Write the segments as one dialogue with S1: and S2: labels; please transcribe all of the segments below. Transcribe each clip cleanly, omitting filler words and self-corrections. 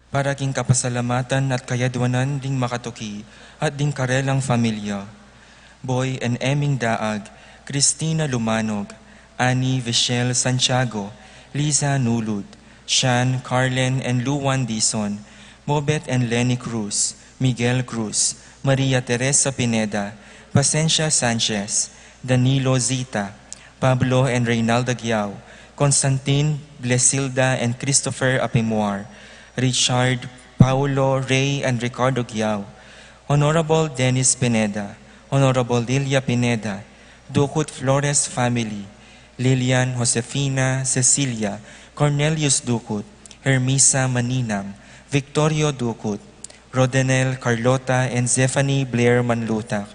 S1: para king kapasalamatan at kayadwanan ding makatuki at ding karelang pamilya. Boy and Eming Daag, Cristina Lumanog, Annie Vichelle Santiago, Liza Nulud, Shan, Carlen and Luwan Dison, Mobet and Lenny Cruz, Miguel Cruz, Maria Teresa Pineda, Pacencia Sanchez, Danilo Zita, Pablo and Reynalda Giao, Constantine, Blesilda and Christopher Apimuar, Richard, Paulo, Ray and Ricardo Giao, Honorable Dennis Pineda, Honorable Lilia Pineda, Ducut Flores family, Lilian, Josefina, Cecilia, Cornelius Ducut, Hermisa Maninang, Victorio Ducut, Rodenel, Carlota, and Zephanie Blair Manlutak,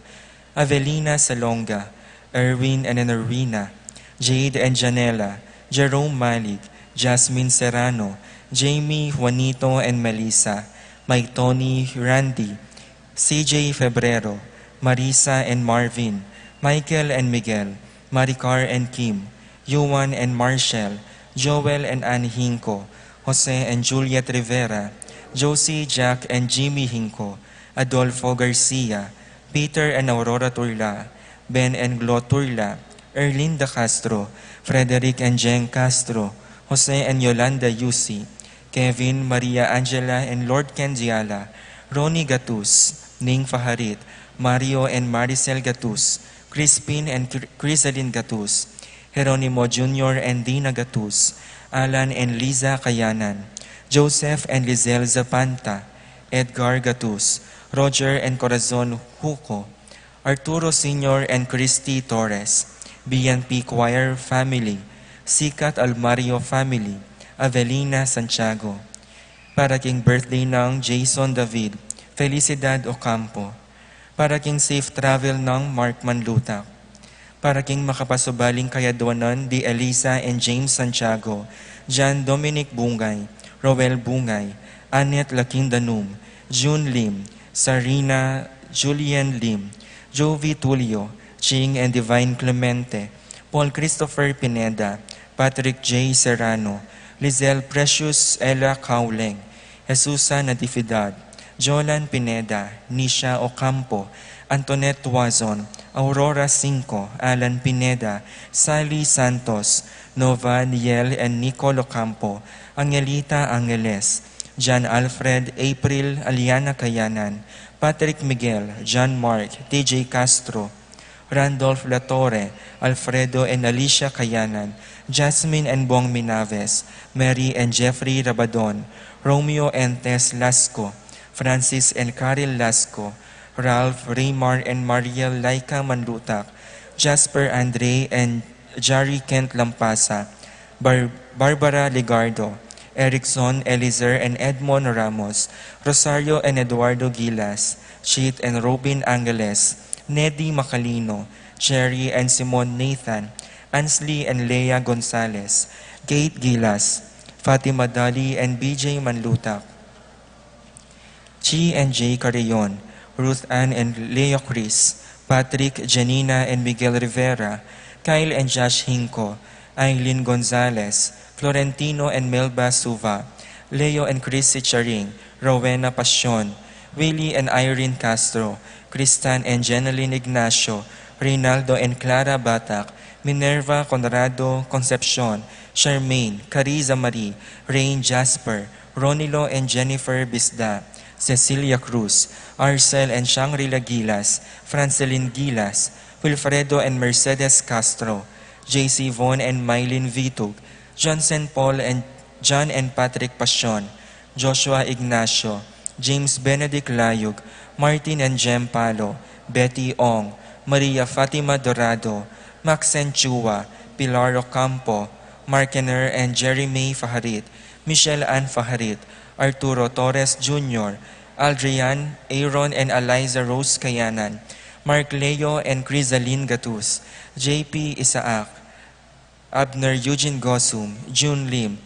S1: Avelina Salonga, Erwin and Erwina, Jade and Janela, Jerome Malig, Jasmine Serrano, Jamie, Juanito and Melissa, Mike Tony, Randy, CJ Febrero, Marisa and Marvin, Michael and Miguel, Maricar and Kim, Yuan and Marshall, Joel and Annie Hinko, Jose and Juliet Rivera, Josie, Jack and Jimmy Hinko, Adolfo Garcia, Peter and Aurora Turla, Ben and Glo Turla, Erlinda Castro, Frederick and Jen Castro, Jose and Yolanda Yusi, Kevin, Maria Angela and Lord Ken Diala, Ronnie Gatus, Ning Faharit, Mario and Maricel Gatus, Crispin and Crisaline Gatus, Jeronimo Jr. and Dina Gatus, Alan and Liza Kayanan, Joseph and Lizelle Zapanta, Edgar Gatus, Roger and Corazon Huco, Arturo Sr. and Christy Torres, BNP Choir family, Sikat Almario family, Avelina Santiago. Para king birthday ng Jason David, Felicidad Ocampo. Para king safe travel ng Mark Manlutak. Para king makapasubaling kayadwanan di Elisa and James Santiago, John Dominic Bungay, Roel Bungay, Annette Lakindanum, June Lim, Sarina Julian Lim, Jovi Tulio, Ching and Divine Clemente, Paul Christopher Pineda, Patrick J. Serrano, Lizelle Precious Ella Cauleng, Jesusa Natividad, Jolan Pineda, Nisha Ocampo, Antoinette Tuazon, Aurora Cinco, Alan Pineda, Sally Santos, Nova Niel and Nicole Ocampo, Angelita Angeles, John Alfred, April Aliana Kayanan, Patrick Miguel, John Mark, TJ Castro, Randolph Latorre, Alfredo and Alicia Kayanan, Jasmine and Bong Minaves, Mary and Jeffrey Rabadon, Romeo and Tess Lasco, Francis and Karil Lasco, Ralph, Raymar and Mariel Laika Manlutak, Jasper Andre and Jari Kent Lampasa, Barbara Ligardo, Erickson, Elizer and Edmond Ramos, Rosario and Eduardo Gilas, Sheet and Robin Angeles, Neddy Macalino, Cherry and Simon Nathan, Ansley and Leah Gonzalez, Kate Gilas, Fatima Dali and BJ Manlutak, Chi and J. Carillon, Ruth Ann and Leo Chris, Patrick, Janina and Miguel Rivera, Kyle and Josh Hinko, Eileen Gonzalez, Florentino and Melba Suva, Leo and Chris Charing, Rowena Passion, Willie and Irene Castro, Kristan and Jeneline Ignacio, Reynaldo and Clara Batak, Minerva Conrado Concepcion, Charmaine, Cariza Marie, Rain Jasper, Ronilo and Jennifer Bisda, Cecilia Cruz, Arcel and Shangri-La Gilas, Franceline Gilas, Wilfredo and Mercedes Castro, JC Von and Mylene Vitug, Johnson Paul and John and Patrick Passion, Joshua Ignacio, James Benedict Layug, Martin and Jem Palo, Betty Ong, Maria Fatima Dorado, Maxen Chua, Pilar Ocampo, Markener and Jeremy Faharit, Michelle Ann Faharit, Arturo Torres Jr., Aldrian, Aaron and Eliza Rose Kayanan, Mark Leo and Crisaline Gatus, JP Isaac, Abner Eugene Gosum, June Lim,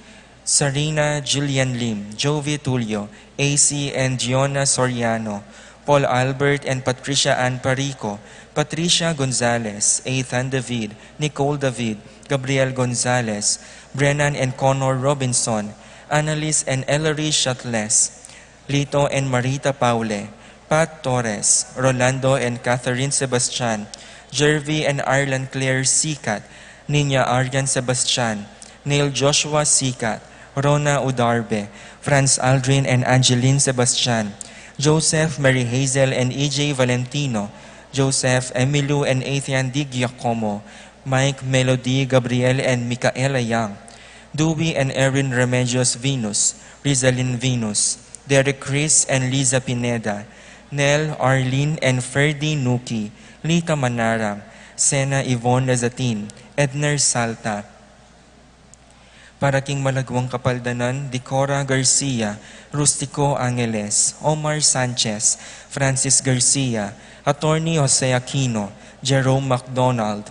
S1: Sarina Julian Lim, Jovi Tulio, AC and Giona Soriano, Paul Albert and Patricia Ann Parico, Patricia Gonzalez, Ethan David, Nicole David, Gabriel Gonzalez, Brennan and Connor Robinson, Annalise and Ellery Shatles, Lito and Marita Paule, Pat Torres, Rolando and Catherine Sebastian, Jervy and Arlan Claire Sikat, Ninya Aryan Sebastian, Neil Joshua Sikat, Rona Udarbe, Franz Aldrin and Angeline Sebastian, Joseph, Mary Hazel and EJ Valentino, Joseph, Emilio and Ethan D. Giacomo, Mike, Melody, Gabriel and Micaela Yang, Dewey and Erin Remedios Venus, Rizalyn Venus, Derek Chris and Liza Pineda, Nel, Arlene and Ferdy Nuki, Lita Manara, Sena Yvonne Lazatin, Edner Salta, Paraking Malagwang Kapaldanan, Dicora Garcia, Rustico Angeles, Omar Sanchez, Francis Garcia, Attorney Jose Aquino, Jerome McDonald,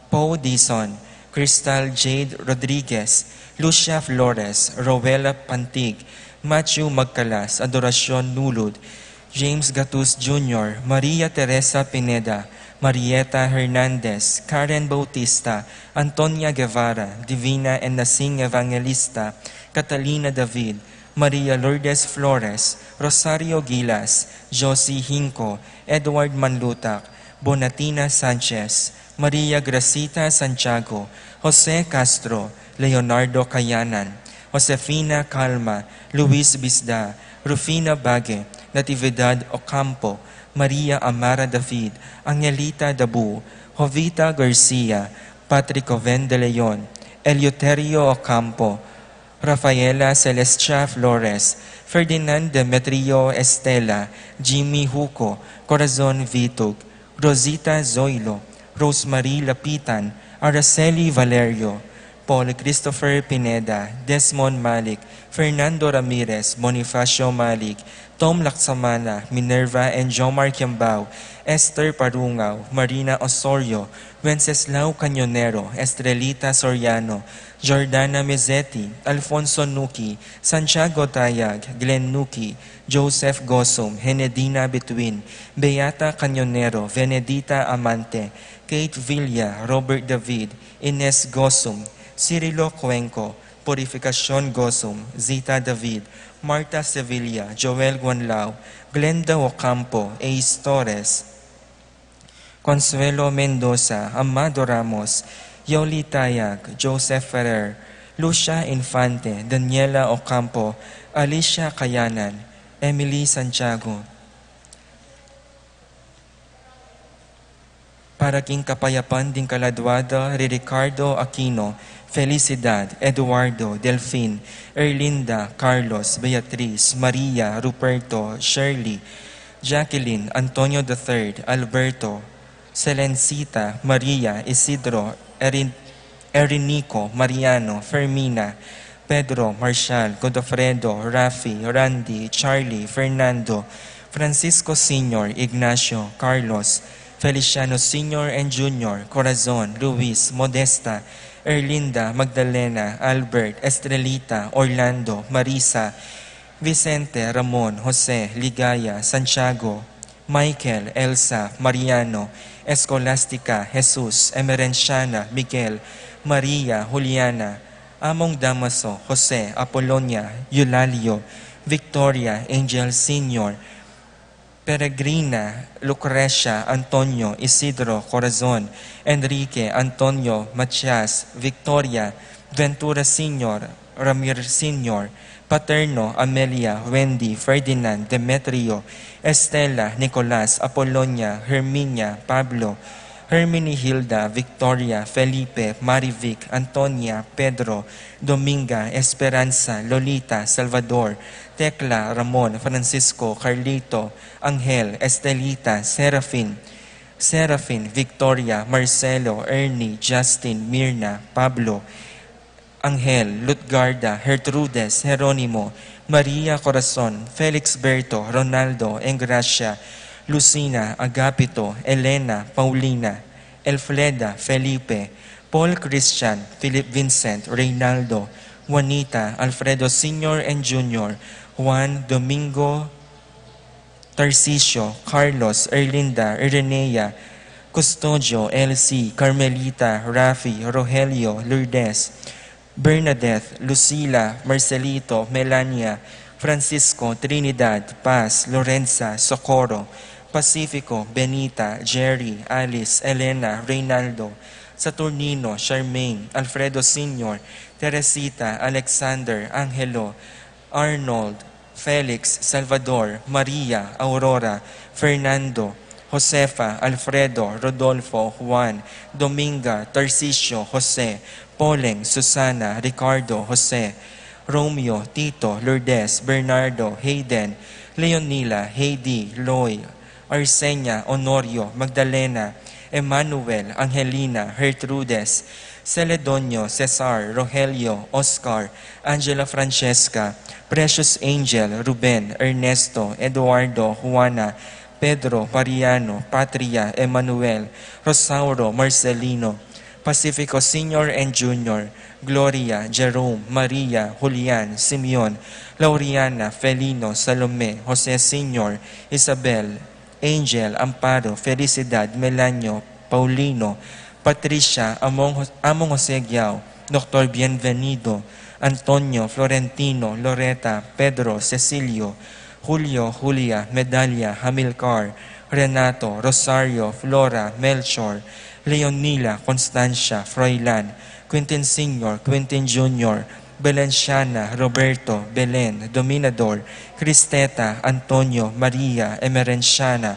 S1: Poe Dison, Crystal Jade Rodriguez, Lucia Flores, Rowella Pantig, Matthew Magcalas, Adoracion Nulud, James Gatus Jr., Maria Teresa Pineda, Marieta Hernandez, Karen Bautista, Antonia Guevara, Divina and Nasing Evangelista, Catalina David, Maria Lourdes Flores, Rosario Gilas, Josie Hinco, Edward Manlutak, Bonatina Sanchez, Maria Gracita Santiago, Jose Castro, Leonardo Cayanan, Josefina Calma, Luis Bisda, Rufina Bague, Natividad Ocampo, Maria Amara David, Angelita Dabu, Jovita Garcia, Patrick Oven de Leon, Eleuterio Ocampo, Rafaela Celestia Flores, Ferdinand Demetrio Estela, Jimmy Huco, Corazon Vitug, Rosita Zoilo, Rosemary Lapitan, Araceli Valerio, Paul Christopher Pineda, Desmond Malik, Fernando Ramirez, Bonifacio Malik, Tom Laksamana, Minerva and Jomar Kiambao, Esther Parungaw, Marina Osorio, Wenceslao Cañonero, Estrelita Soriano, Jordana Mezzetti, Alfonso Nuki, Santiago Tayag, Glenn Nuki, Joseph Gosum, Henedina Betwin, Beata Cañonero, Venedita Amante, Kate Villa, Robert David, Ines Gosum, Cirilo Cuenco, Purificacion Gosum, Zita David, Marta Sevilla, Joel Guanlao, Glenda Ocampo, Ace Torres, Consuelo Mendoza, Amado Ramos, Yoli Tayag, Joseph Ferrer, Lucia Infante, Daniela Ocampo, Alicia Kayanan, Emily Santiago. Paraking Kapayapan din Caladwada, Ricardo Aquino, Felicidad, Eduardo, Delfin, Erlinda, Carlos, Beatriz, Maria, Ruperto, Shirley, Jacqueline, Antonio III, Alberto, Selencita, Maria, Isidro, Erinico, Mariano, Fermina, Pedro, Marshal, Godofredo, Rafi, Randy, Charlie, Fernando, Francisco Sr., Ignacio, Carlos, Feliciano Sr. and Jr., Corazon, Luis, Modesta, Erlinda, Magdalena, Albert, Estrelita, Orlando, Marisa, Vicente, Ramon, Jose, Ligaya, Santiago, Michael, Elsa, Mariano, Escolastica, Jesus, Emerenciana, Miguel, Maria, Juliana, Among Damaso, Jose, Apolonia, Eulalio, Victoria, Angel Sr., Peregrina, Lucrecia, Antonio, Isidro, Corazon, Enrique, Antonio, Matias, Victoria, Ventura Sr., Ramir Sr., Paterno, Amelia, Wendy, Ferdinand, Demetrio, Estela, Nicolas, Apolonia, Herminia, Pablo, Hermini Hilda, Victoria, Felipe, Marivic, Antonia, Pedro, Dominga, Esperanza, Lolita, Salvador, Tecla, Ramon, Francisco, Carlito, Angel, Estelita, Serafin, Victoria, Marcelo, Ernie, Justin, Mirna, Pablo, Angel, Lutgarda, Gertrudes, Jeronimo, Maria Corazon, Felix Berto, Ronaldo, Engracia, Lucina, Agapito, Elena, Paulina, Elfleda, Felipe, Paul Christian, Philip Vincent, Reynaldo, Juanita, Alfredo Sr. and Jr., Juan, Domingo, Tarcisio, Carlos, Erlinda, Irenea, Custodio, Elsie, Carmelita, Rafi, Rogelio, Lourdes, Bernadette, Lucila, Marcelito, Melania, Francisco, Trinidad, Paz, Lorenza, Socorro, Pacifico, Benita, Jerry, Alice, Elena, Reynaldo, Saturnino, Charmaine, Alfredo Sr., Teresita, Alexander, Angelo, Arnold, Felix, Salvador, Maria, Aurora, Fernando, Josefa, Alfredo, Rodolfo, Juan, Dominga, Tarcisio, Jose, Poleng, Susana, Ricardo, Jose, Romeo, Tito, Lourdes, Bernardo, Hayden, Leonila, Heidi, Loy, Arsenia, Honorio, Magdalena, Emmanuel, Angelina, Gertrudes, Celedonio, Cesar, Rogelio, Oscar, Angela Francesca, Precious Angel, Ruben, Ernesto, Eduardo, Juana, Pedro, Mariano, Patria, Emmanuel, Rosauro, Marcelino, Pacifico Senior and Junior, Gloria, Jerome, Maria, Julian, Simeon, Lauriana, Felino, Salome, Jose Senior, Isabel, Angel, Amparo, Felicidad, Melanio, Paulino, Patricia, Among Jose Giao, Dr. Bienvenido, Antonio, Florentino, Loreta, Pedro, Cecilio, Julio, Julia, Medalia, Hamilcar, Renato, Rosario, Flora, Melchor, Leonila, Constancia, Froilan, Quintin Sr., Quintin Jr., Belenciana, Roberto, Belen, Dominador, Cristeta, Antonio, Maria, Emerenciana,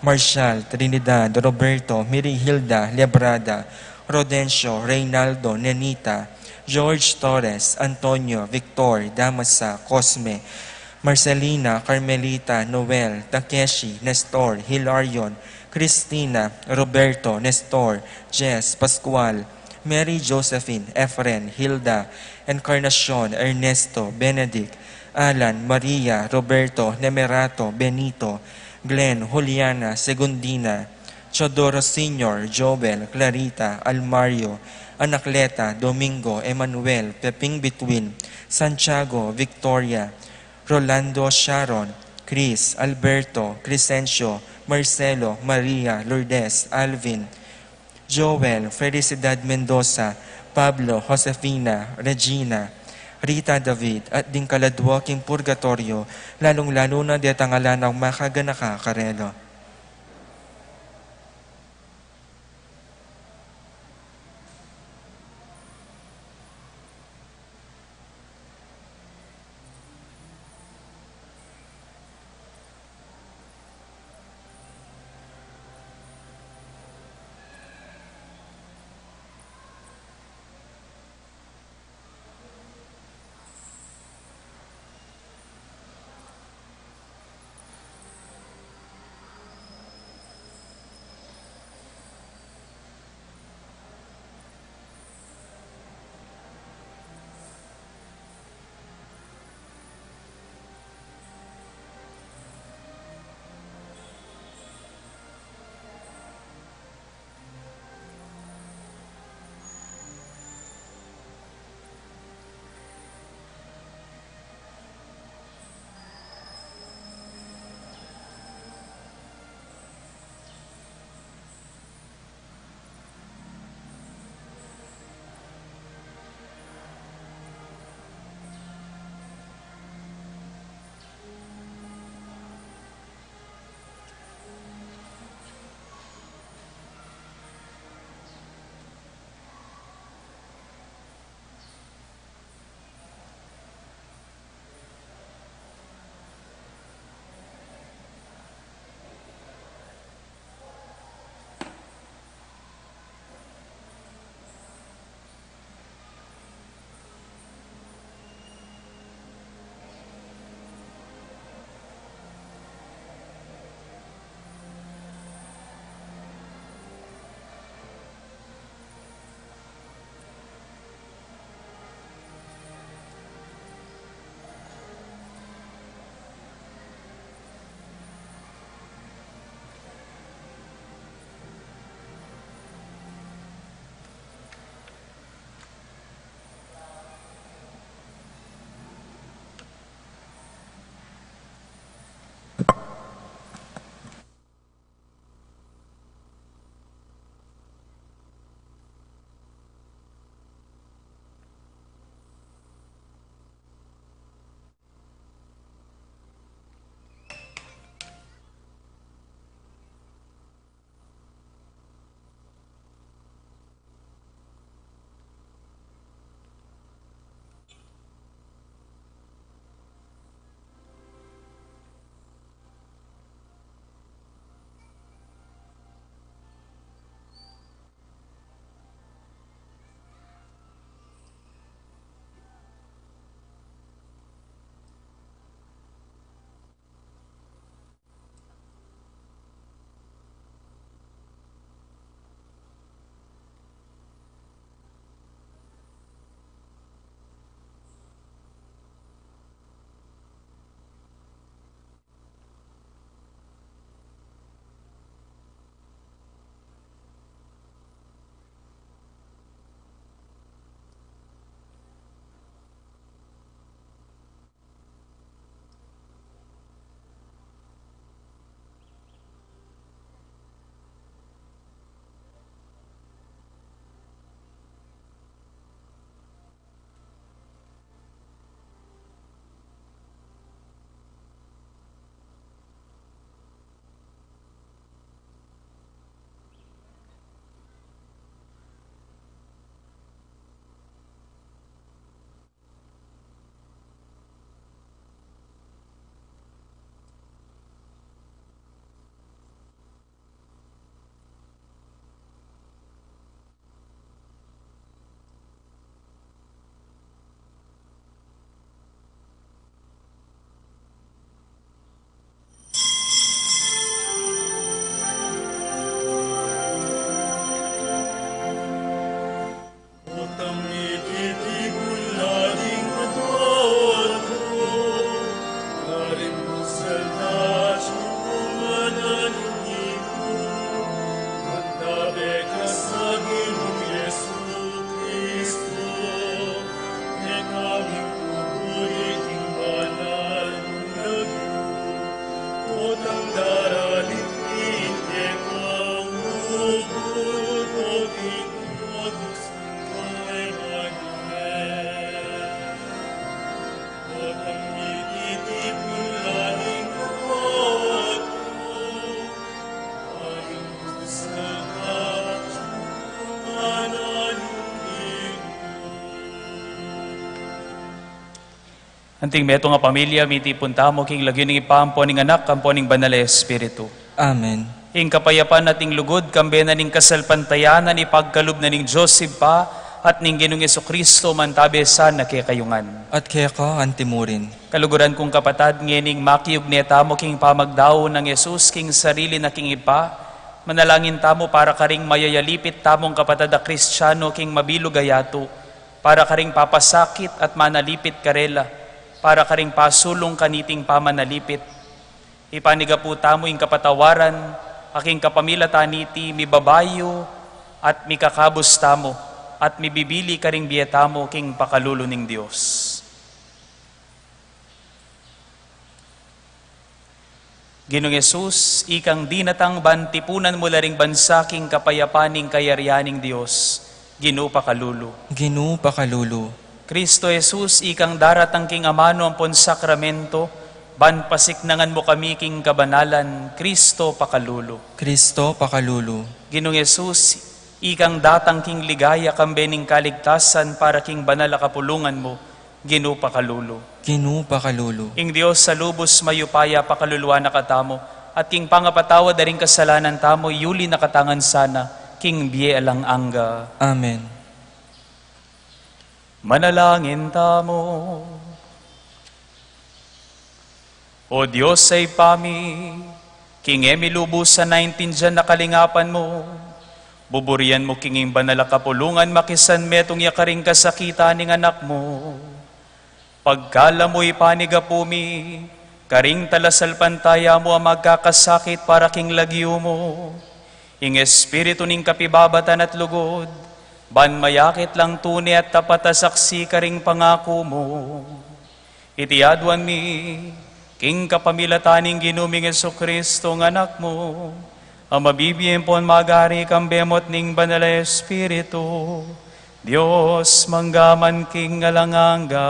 S1: Marshall, Trinidad, Roberto, Mirihilda, Lebrada, Rodencio, Reynaldo, Nenita, George Torres, Antonio, Victor, Damasa, Cosme, Marcelina, Carmelita, Noel, Takeshi, Nestor, Hilarion, Cristina, Roberto, Nestor, Jess, Pascual, Mary Josephine, Efren, Hilda, Encarnacion, Ernesto, Benedict, Alan, Maria, Roberto, Nemerato, Benito, Glenn, Juliana, Segundina, Chodoro Sr., Joel, Clarita, Almario, Anacleta, Domingo, Emmanuel, Peping Between, Santiago, Victoria, Rolando, Sharon, Chris, Alberto, Crescencio, Marcelo, Maria, Lourdes, Alvin, Joel, Felicidad Mendoza, Pablo, Josefina, Regina, Rita David, at ding kaladwaking purgatorio, lalong-lalo na di tangalan ng makaganaka karelo.
S2: Anting meto nga pamilya, miti punta mo, king lagyo ning ipampo ning anak, kampo ning banal na Espiritu.
S1: Amen.
S2: Ing kapayapan nating lugod, kambe na ning kasalpantayanan, ipagkalub na ning Diyos pa, at ning Ginoong Jesucristo mantabe sa nakikayungan.
S1: At kaya ka antimurin.
S2: Kaluguran kong kapatad, ngening makiyog neta mo king pamagdao ng Yesus, king sarili na king ipa, manalangin tamo para karing mayayalipit tamong kapatad a Kristiyano king mabilog ayato, para karing papasakit at manalipit karela, para karing pasulong kaniting pamanalipit. Ipaniga po tamo ing kapatawaran, aking kapamilataniti, mibabayo, at mikakabos tamo, at mibibili karing biyetamo king pakalulo ning Diyos. Ginoong Yesus, ikang dinatang bantipunan mo laring bansa king kapayapaning kayaryaning Diyos, Ginoo pakalulo.
S1: Ginoo pakalulo.
S2: Kristo Jesus, ikang daratang king amano ang pon sakramento, ban pasiknangan mo kami king kabanalan, Kristo pakalulo.
S1: Kristo pakalulo.
S2: Ginoong Yesus, ikang datang king ligaya kambening kaligtasan para king banal a kapulungan mo, Ginoo pakalulo.
S1: Ginoo pakalulo.
S2: Ing Dios sa lubos mayupaya pakaluluwa na katamo, at king pangapatawa daring kasalanan tamo, yuli na katangan sana, king biye alang angga.
S1: Amen.
S2: Manalangin tamo. O Diyos ay pami, king emilubusan 19 dyan na kalingapan mo, buburian mo kinging banal a kapulungan, makisan metong yakaring kasakita ning anak mo. Pagkala mo'y panigapumi, karing talasal pantaya mo ang magkakasakit para king lagyo mo. Ing espiritu ning kapibabatan at lugod, ban mayakit lang tuni at tapat saksi karing pangako mo. Itiadwan mi, king kapamilataning ginuming Jesucristo ng anak mo, ang mabibiyem pon magari kang bemot ning banal na Espiritu, Diyos manggaman king ngalanganga.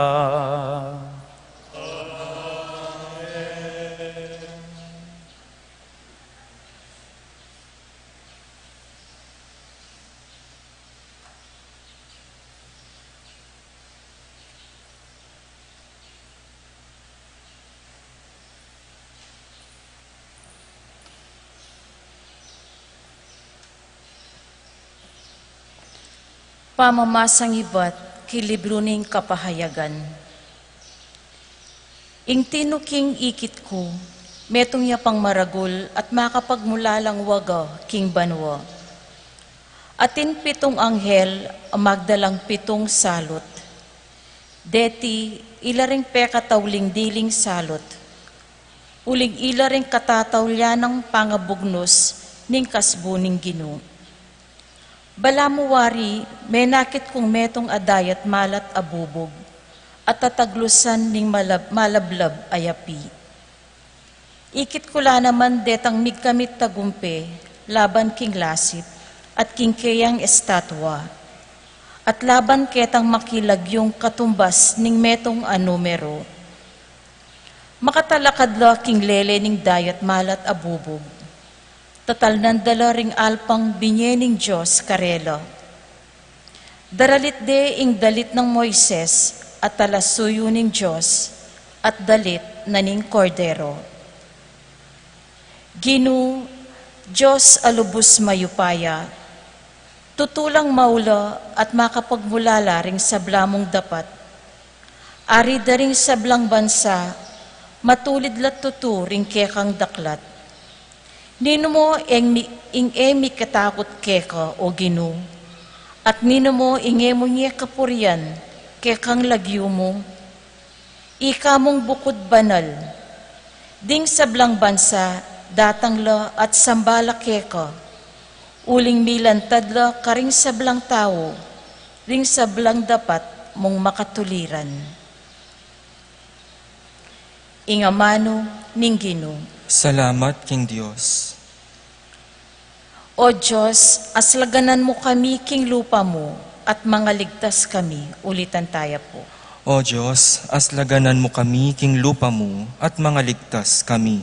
S3: Pamamasang ibat, kilibro ning kapahayagan. Ing tinuking ikit ko, metong yapang maragol at makapagmulalang waga king banwa. Atin pitong anghel, magdalang pitong salot. Deti, ilaring pekatawling diling salot. Uling ilaring katatawlya ng pangabugnos ning kasbo ning Ginoo. Balamuwari, menakit kong metong adayat malat abubog, at tataglusan ning malablab ayapi. Ikit ko la naman detang migkamit tagumpe, laban king lasip, at king kayang estatwa, at laban ketang makilag yung katumbas ning metong anumero. Makatalakadla king lele ning dayat malat abubog, tatal nandala ring alpang binyening Diyos karela. Daralit de ing dalit ng Moises at talasuyo ning Diyos at dalit na ning kordero. Ginoo, Diyos alubos mayupaya, tutulang maula at makapagmulala ring sablamong dapat. Ari daring sablang bansa, matulid lat tutu ring kekang daklat. Nino mo ing emi katakot keka o Ginoo, at nino mo ingemo niya kapurian kekang lagyo mo. Ika mong bukod banal, ding sablang bansa datang la at sambala keka, uling milantad la karing sablang tao, ring sablang dapat mong makatuliran. Ingamano ning Ginoo.
S1: Salamat king Diyos.
S3: O Diyos, aslaganan mo kami king lupa mo at mga ligtas kami, ulitan tayo po.
S1: O Diyos, aslaganan mo kami king lupa mo at mga ligtas kami.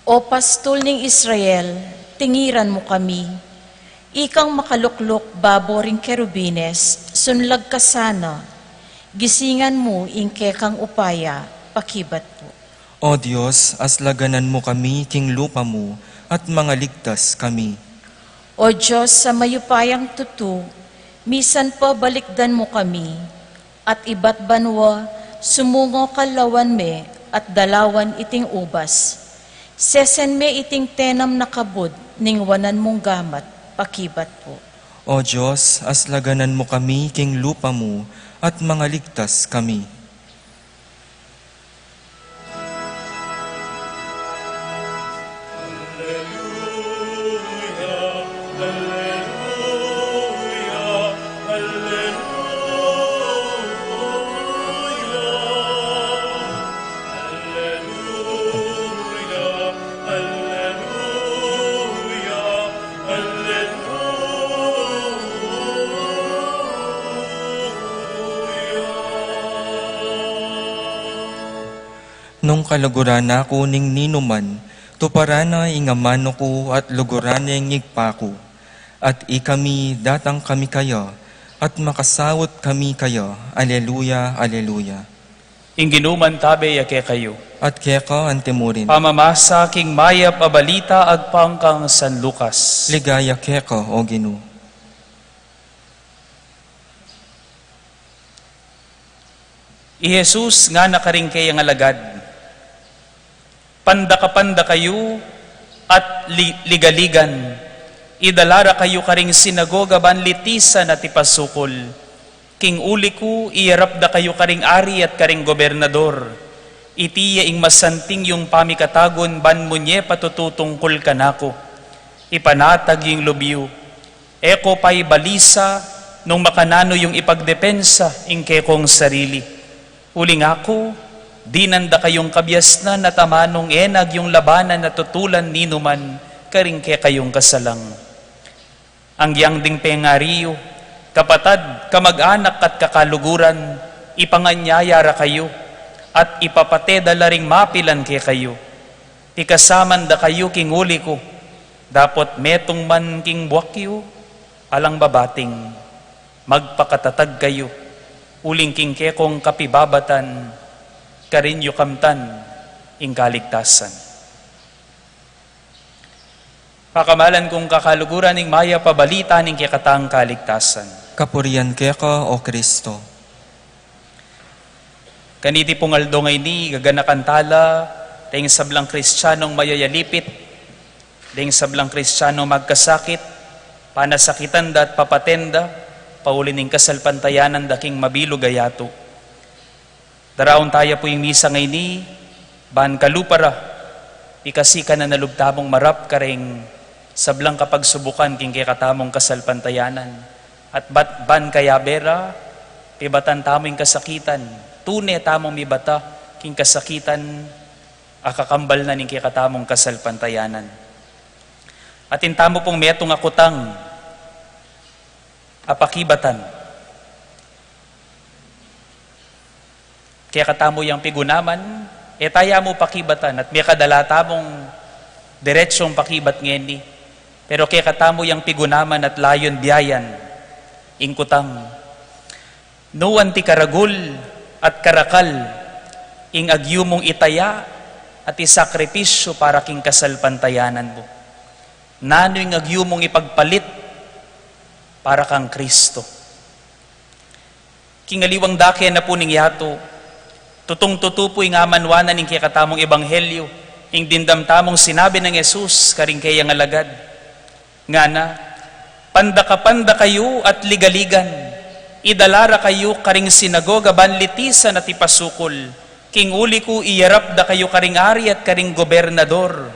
S3: O pastol ning Israel, tingiran mo kami. Ikang makaluklok baboring kerubines, sunlag ka sana. Gisingan mo ingke kang upaya, pakibat po.
S1: O Diyos, aslaganan mo kami king lupa mo, at mga ligtas kami.
S3: O Diyos, sa mayupayang tutu, misan po balikdan mo kami, at iba't banwa, sumungo kalawan me, at dalawan iting ubas. Sesen me iting tenam na kabud, ningwanan mong gamat, pakibat po.
S1: O Diyos, aslaganan mo kami king lupa mo, at mga ligtas kami. Nung kaluguran na ko ning ninuman, tuparana ingamano ko at luguran ning igpako. At ikami datang kami kaya, at makasawot kami kaya. Aleluya, aleluya.
S2: Ingginuman tabe yake kayo.
S1: At keka antemurin.
S2: Pamamasa king mayap abalita agpangkang San Lucas.
S1: Ligaya keka, o Ginu.
S2: I Jesus nga nakaringkay ang alagad. Panda kayo at ligaligan. Idalara kayo karing sinagoga banlitisan at ipasukol. King uli ko, iyarap da kayo karing ari at karing gobernador. Itiya ing masanting yung pamikatagon ban munye patututungkol kanako. Ipanatag yung lubyo. Eko pa'y balisa nung makanano yung ipagdepensa ing kekong sarili. Uling ako, dinanda kayong kabyasnan at amanong enag yung labanan na tutulan ninuman karingke kayong kasalang. Ang yang ding pengariyo, kapatad, kamag-anak at kakaluguran, ipanganyayara kayo at ipapateda ring mapilan ke kayo. Ikasaman da kayo king uli ko, dapot metong man king buwakyo, alang babating, magpakatatag kayo, uling king kekong kapibabatan, karinyo kamtan, ing kaligtasan. Pakamalan kong kakaluguran ing maya pabalita ning kikatang kaligtasan.
S1: Kapurian keka, o Kristo.
S2: Kaniti pong aldo ngay ni, gaganakantala, dahing sablang kristyanong mayayalipit, dahing sablang kristyanong magkasakit, panasakitan da at papatenda, paulining kasalpantayanan daking mabilugayato. Daraon tayo po yung misa ngay ni, ban kalupara, ikasi ka na nalubtamong marap karing sablang kapag subukan king kikatamong kasalpantayanan. At ban kaya bera, pibatan tamong kasakitan, tune tamong mibata king kasakitan, akakambal na ning kikatamong kasalpantayanan. At intamo pong metong akutang, apakibatan, kaya katamo yung pigunaman, taya mo pakibatan at may kadalata mong diretsong pakibat ngeni. Pero kaya katamo yung pigunaman at layon biyayan, ingkutang. Nuwan ti karagul at karakal, ing agyu mong itaya at isakripisyo para king kasalpantayanan mo. Nano yung agyu mong ipagpalit para kang Kristo. Kingaliwang dake na po ning yato, tutong-tutu po yung amanwanan ng kikatamong ebanghelyo, yung dindamtamong sinabi ng Jesus, karing kayang alagad. Nga na, panda kayo at ligaligan, idalara kayo karing sinagoga, banlitisan at ipasukol, king uli ko iyarap da kayo karing ari at karing gobernador.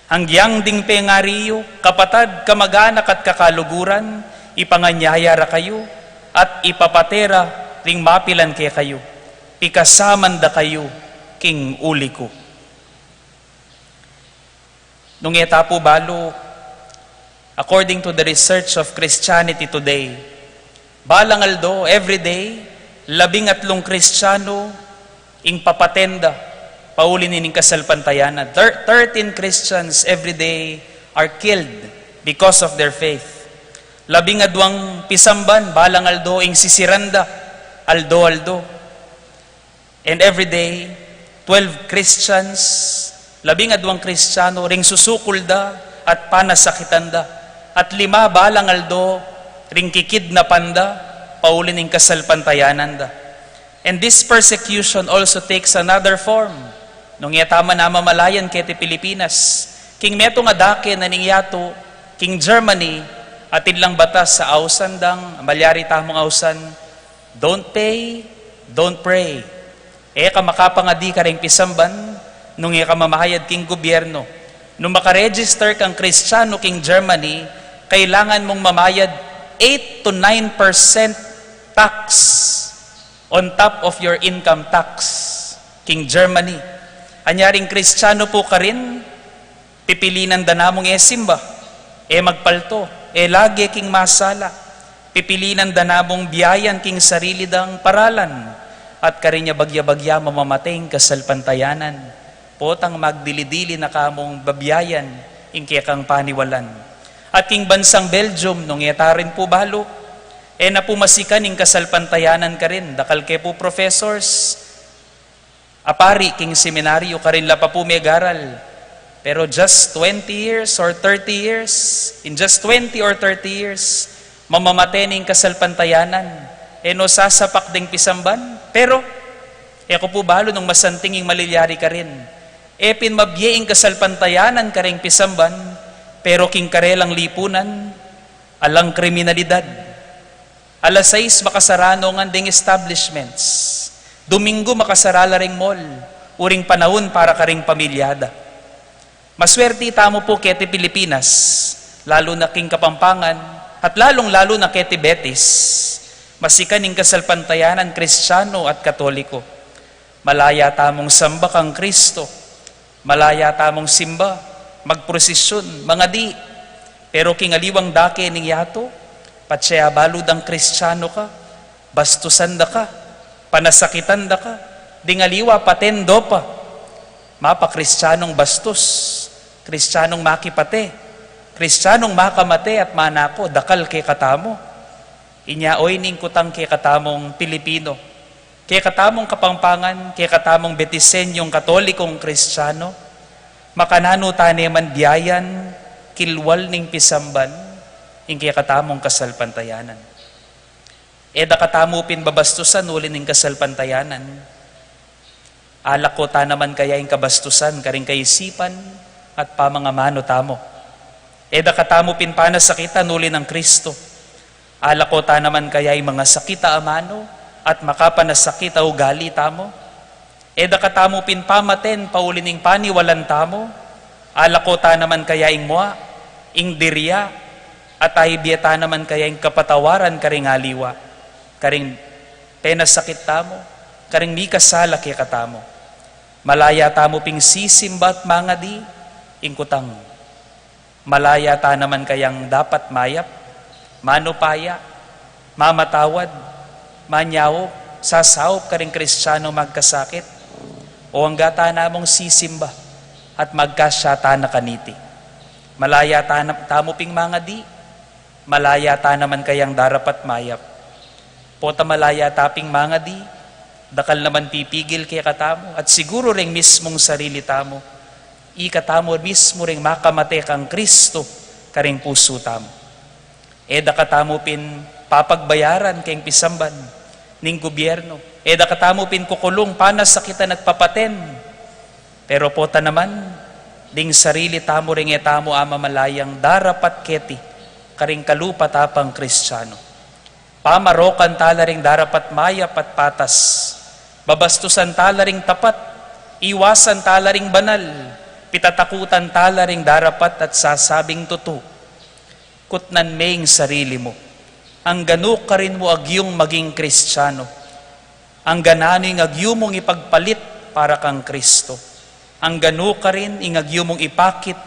S2: Hangyang ding pengariyo, kapatad, kamag-anak at kakaluguran, ipanganyayara kayo at ipapatera ring mapilan kaya kayo. Ikasaman da kayo, king uli ko. Nung etapo balo, according to the research of Christianity today, balang aldo, everyday, 13 Kristiyano, ing papatenda, paulin ining kasalpantayanan. 13 Christians everyday are killed because of their faith. 12 pisamban, balang aldo, ing sisiranda, aldo-aldo. And every day, 12 Christians, 12 Kristiyano, ring susukulda at panasakitanda. At 5 balang aldo, ring kikidnapanda, paulin ng kasalpantayananda. And this persecution also takes another form. Nung yatama na mamalayan kete Pilipinas, king meto nga dake na ningyato, king Germany, atin lang batas sa ausandang, malyari tamong ausan, don't pay, don't pray. Eka makapangadi ka rin pisamban, nung eka mamahayad king gobyerno. Nung makaregister kang Kristiyano king Germany, kailangan mong mamayad 8 to 9% tax on top of your income tax, king Germany. Anyaring Kristiyano po ka rin, pipilinan da namong simba, magpalto, lagi king masala, pipilinan da namong biyayan king sarili dang paralan, at karinya bagya-bagya mamamateng kasalpantayanan, potang magdilidili na kamong babiyayan, ingkaya kang paniwalan. At king bansang Belgium, nung yatarin po balo, napumasikan ing kasalpantayanan ka rin, dakal ke po professors, apari king seminaryo ka rin la pa po megaral, pero just 20 years or 30 years, in just 20 or 30 years, mamamaten ing kasalpantayanan, no sasapak ding pisamban, pero, ako po balo nung masantinging malilyari ka rin, pinmabyeing kasalpantayanan ka rin pisamban, pero king karelang lipunan, alang kriminalidad. Alas 6 makasarano ng ding establishments. Domingo makasarala ring mall. Uring panahon para ka ring pamilyada. Maswerte tamo po kete Pilipinas, lalo na king Kapampangan, at lalong-lalo na kete Betis, masikan ing kasalpantayanan Kristiyano at Katoliko. Malaya tamong samba kang Kristo, malaya tamong simba, magprosesyon, mga di, pero kingaliwang dake ning yato, patsaya balud ang Kristiyano ka, bastusan da ka, panasakitan da ka, dingaliwa patendo pa, mapa Kristiyanong bastos, Kristiyanong makipate, Kristiyanong makamate at manako, dakal kay katamo. Inyaoy ning kutang kay katamong Pilipino, kay katamong Kapampangan, kay katamong Betisenyong Katolikong Kristiyano, makanano taneman biyayan, kilwal ning pisamban, ing kay katamong kasalpantayanan. Da katamo pinbabastusan ulin ning kasalpantayanan. Alak ko ta naman kaya ing kabastusan, karing kaisipan, at pamangamano tamo. Da katamo pinpanasakitan ulin ng Kristo. Alak ko ta naman kaya ing mga sakita amano, at makapanasakita ugali tamo. Da katamo pinpamaten paulin ning paniwalan tamo. Alak ko ta naman kaya ing mua, ing dirya, at aibiyata naman kaya ing kapatawaran karing aliwa. Karing penasakit tamo, karing mikasala kaya katamo. Malaya tamo ping sisimbat mga di, ingkutang. Malaya ta naman kayang dapat mayap, manupaya, mamatawad, manyaw, sasawop karing Kristiyano magkasakit, o ang gata namong sisimba at magkasyata na kaniti. Malaya ta tamo ping mga di, malaya ta naman kayang darapat mayap. Pota malaya taping mga di, dakal naman pipigil kaya katamo, at siguro ring mismong sarili tamo, ikatamo mismo ring makamate kang Kristo, karing puso tamo. Dakatamo pin papagbayaran kayong pisamban, ning gobyerno. Dakatamo pin kukulong panasakitan at papaten. Pero pota naman, ding sarili tamo ring etamo ama malayang darapat keti, karing kalupa tapang Kristiyano. Pamarokan talaring darapat mayap at patas, babastusan talaring tapat, iwasan talaring banal, pitatakutan talaring darapat at sasabing totoo. Kutnan maying sarili mo, ang ganuk ka rin mo agyong maging Kristiyano, ang gananing agyo mong ipagpalit para kang Kristo, ang ganuk ka rin ing agyo mong ipakit,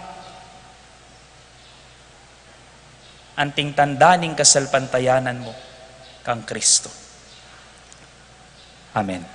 S2: anting tandaning kasalpantayanan mo kang Kristo. Amen.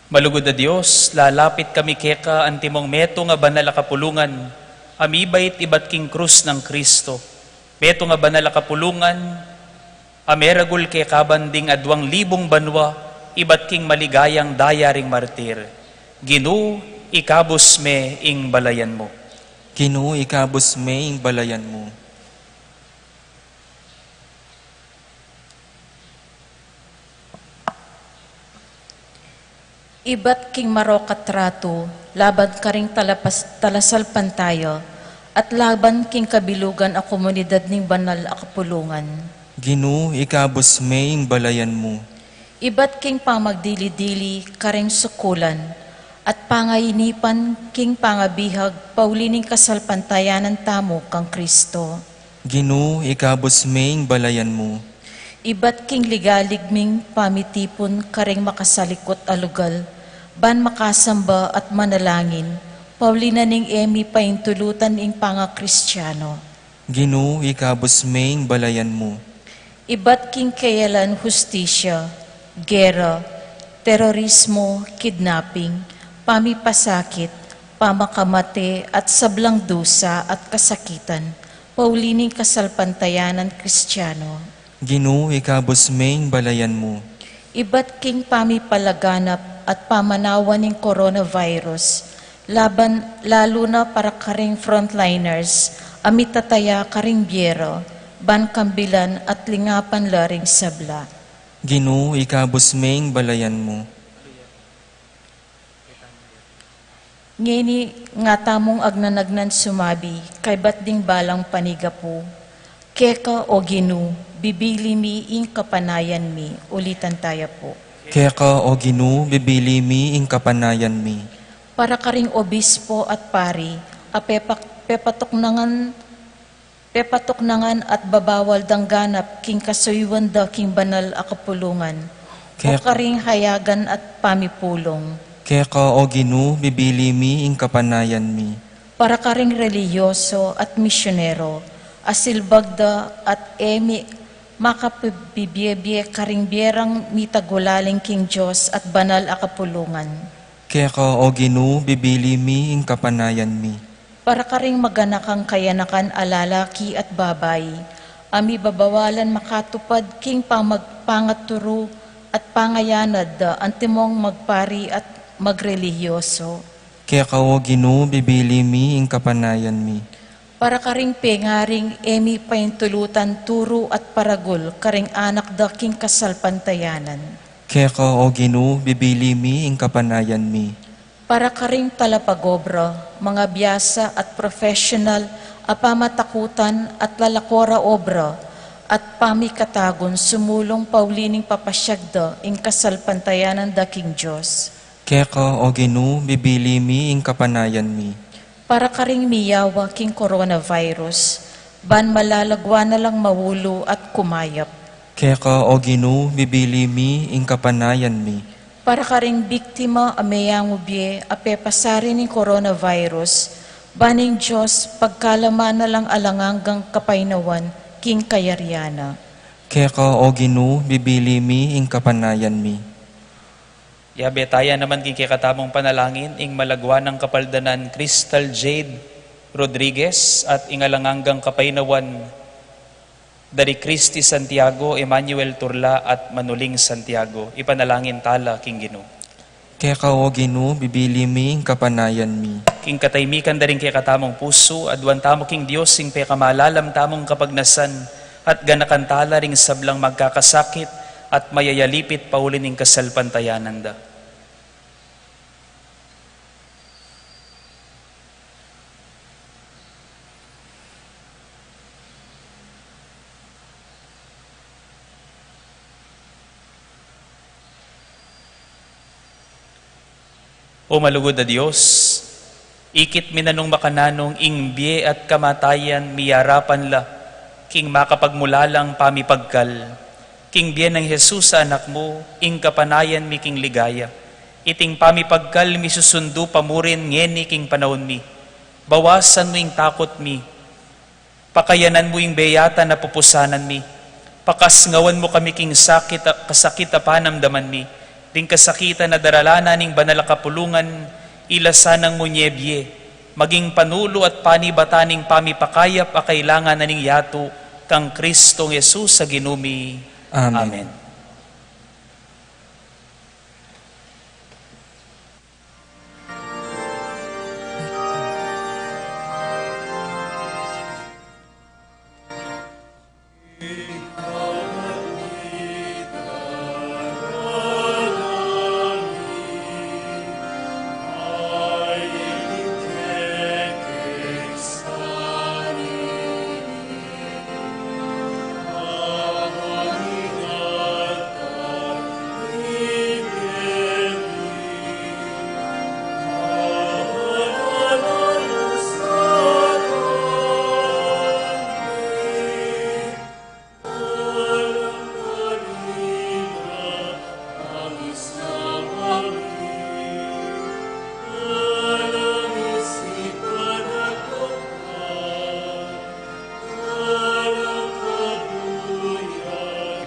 S2: Malugod na Diyos, lalapit kami keka antimong meto nga banal a kapulungan, amibait ibat king krus ng Kristo. Meto nga banal a kapulungan, ameragul keka banding adwang libong banwa, ibat king maligayang dayaring martir. Ginu, ikabos me ing balayan mo.
S1: Ginoo, ikabos me ing balayan mo.
S3: Ibat king marokatrato, laban ka ring talasal pantayo, at laban king kabilugan a komunidad ning banal a kapulungan.
S1: Ginoo, ikabos me ing balayan mo.
S3: Ibat king pamagdili-dili karing sukulan, at pangayinipan king pangabihag paulining kasalpantayanan tamo kang Kristo.
S1: Ginoo, ikabos me ing balayan mo.
S3: Ibat king ligaligming pamitipon karing makasalikot alugal, ban makasamba at manalangin, paulina ning emi paintulutan ing panga-Kristyano.
S1: Ginoo, ikabos me ing balayan mo.
S3: Ibat king kayalan hustisya, gera, terorismo, kidnapping, pamipasakit, pamakamate at sablang dusa at kasakitan, paulining kasalpantayanan Kristiyano.
S1: Ginoo, ikabos me ing balayan mo.
S3: Ibat king pamipalaganap at pamanawan ng coronavirus, laban lalo na para karing frontliners, amitataya karing biyero, ban kambilan at lingapan laring sabla.
S1: Ginoo, ikabos me ing balayan mo.
S3: Ngini nga tamong agnanagnan sumabi, kay ba't ding balang panigapo, keka o ginu, bibili mi ing kapanayan mi, ulitan tayo po.
S1: Keka o Ginoo, bibili mi ing kapanayan mi.
S3: Para karing obispo at pari, pepatok nangan at babawal dangganap king kasuywan da king banal a kapulungan, o karing hayagan at pamipulong.
S1: Keka o Ginoo, bibili mi ing kapanayan mi.
S3: Para karing reliyoso at misyonero, asilbagda at emi makapibiyebye karing biyerang mitagulaling king Diyos at banal a kapulungan.
S1: Keka o Ginoo, bibili mi ing kapanayan mi.
S3: Para karing maganakang kayanakan alalaki at babay, ami babawalan makatupad king pamagpangaturo at pangayanad da antimong magpari at magrelihiyoso.
S1: Keka o Ginoo, bibili mi ing kapanayan mi.
S3: Para karing pengaring emi paintulutan turo at paragul karing anak da king kasalpantayanan.
S1: Keka o Ginoo, bibili mi ing kapanayan mi.
S3: Para karing talapagobra, mga biyasa at professional a pamatakutan at lalakora obra at pamikatagon sumulong paulining papasyagda ing kasalpantayanan da king Diyos.
S1: Keka o Ginoo, bibili mi ing kapanayan mi.
S3: Para karing miyawa king coronavirus, ban malalagwa na lang mawulo at kumayap.
S1: Keka o Ginoo, bibili mi ing kapanayan mi.
S3: Para karing biktima ameyang ubye apepasari ni coronavirus, baning Diyos pagkalaman na lang alanganggang kapainawan king kayaryana.
S1: Keka o Ginoo, bibili mi ing kapanayan mi.
S2: Yabetaya naman king kikatamong panalangin, ing malagwa ng kapaldanan Crystal Jade Rodriguez at ingalanganggang kapainawan dari Christy Santiago, Emmanuel Turla at Manuling Santiago. Ipanalangin tala king Ginoo.
S1: Keka o Ginoo, bibili mi ing kapanayan mi.
S2: King kataymikan daring kikatamong puso, adwan tamo king Diyos, sing pekamalalam tamong kapagnasan, at ganakan tala ring sablang magkakasakit, at mayayalipit paulin ing kasalpantayanan da. O malugod na Diyos, ikit minanong makananong ing biye at kamatayan miyarapan la, king makapagmulalang pamipagkal, king biye ng Jesus sa anak mo, ing kapanayan mi king ligaya, iting pamipagkal mi susundo pamurin ngeni king panahon mi, bawasan mo ing takot mi, pakayanan mo ing beyata na pupusanan mi, pakasngawan mo kami king sakit, kasakit a panamdaman mi, ding kasakitan na daralana ning banal kapulungan, ilasan ng munyebye, maging panulo at panibataning pamipakayap a kailangan na ning yato, kang Kristong Jesus sa ginumi.
S1: Amen.
S2: Amen.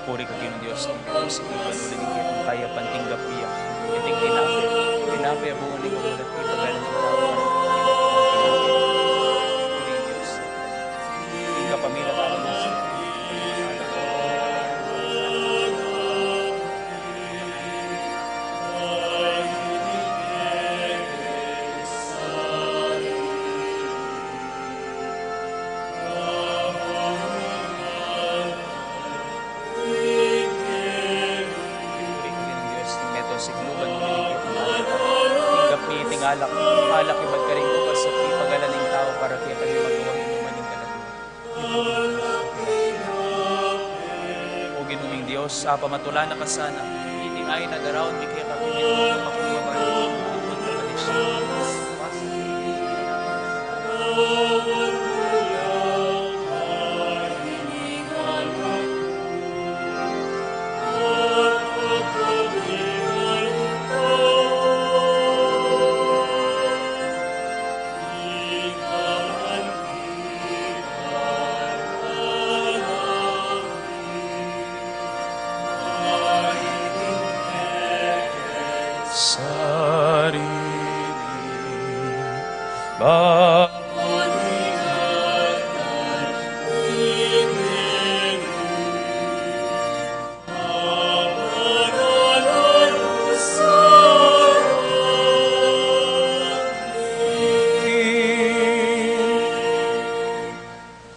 S2: Puri ka Ginoong Diyos, ang Diyos, ang panuling kitong kaya panting gapiya. Iting tinapi, buong ni Gulat, ipagalan ng tao. Puri Diyos. Ika pamila tayo ng alak ibag ka rin ko sa ipagalaning tao para kaya kami magawang inuman ng kalatuan. O Ginuming Diyos, pamatula na kasana, iting ay na daraon, di kaya kami nito makumabalik, magpapalik siya.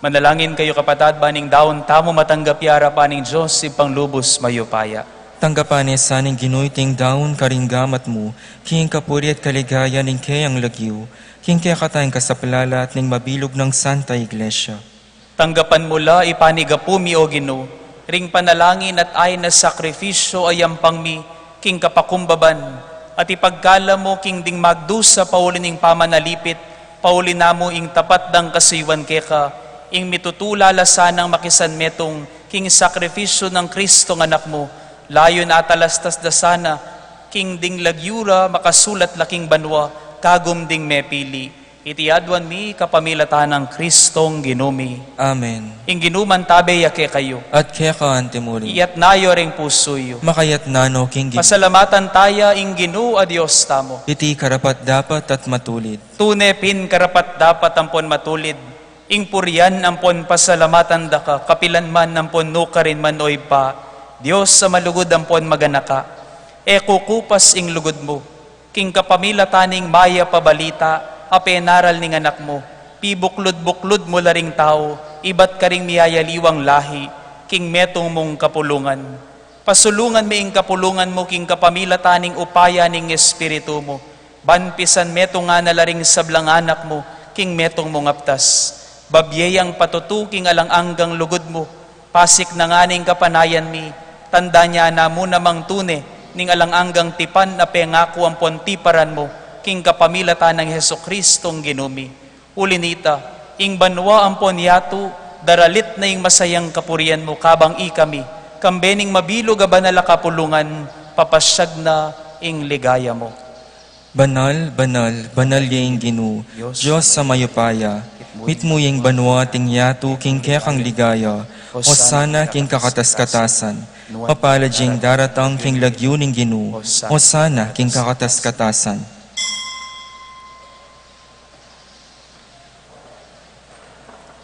S2: Manalangin kayo kapatad, baning daon tamo matanggap yara paning Diyos, ipang lubos mayupaya.
S1: Tanggapanes saning ginuiting daon karinggamat mo, king kapuri at kaligaya ning kayang lagyo, king kaya katayang kasaplala at ning mabilog ng Santa Iglesia.
S2: Tanggapan mula ipanigapumi o Ginoo, ring panalangin at ay na sakripisyo ayang pangmi, king kapakumbaban, at ipagkala mo king ding magdusa paulining pamanalipit, paulin namo ing tapat dang kasiwan keka, ing mitutulala sanang makisan metong king sakripisyo ng Kristo ng anak mo, layo na atalastas da sana, king ding lagyura makasulat laking banwa, kagum ding mepili. Itiadwan mi kapamilatan ng Kristong ginumi.
S1: Amen.
S2: Ing ginuman tabe yake kayo.
S1: At kaya ka antemuri,
S2: Iyat nayo ring pusoyo.
S1: makayat nano king
S2: Pasalamatan taya ing Ginoo a Dios tamo.
S1: iti karapat dapat at matulid.
S2: Tunepin karapat dapat ampon matulid. Ing purian ampon pasalamatan daka, kapilan man ampon nukarin man oy pa. Dios sa malugod ampon maganaka. E kukupas ing lugod mo. King kapamila taning maya pabalita, apenaral ning anak mo. Pibuklod-buklod mo laring tao, ibat ka ring miyayaliwang lahi, king metong mong kapulungan. Pasulungan mi ing kapulungan mo, king kapamila taning upaya ning espiritu mo. Banpisan metong nga nalaring sablang anak mo, king metong mong aptas. Babyeyang patutuking alang anggang lugod mo, pasik na nga ning kapanayan mi, tanda niya na mo namang tune, ning alang anggang tipan na pengako ang pontiparan mo, king kapamilata ng Heso Kristong ginumi. Ulinita, ing banwa ang ponyato, daralit na ing masayang kapurian mo, kabang ikami, kambening mabilog a banala kapulungan, papasyag na ing ligaya mo.
S1: Banal, banal, banal yaing Ginoo, Diyos sa mayupaya, mitmuyeng banwa ting yato king kaya kang ligaya, O sana king kakatas-katasan, mapalajing daratang king lagyuning Ginoo. O sana king kakatas-katasan.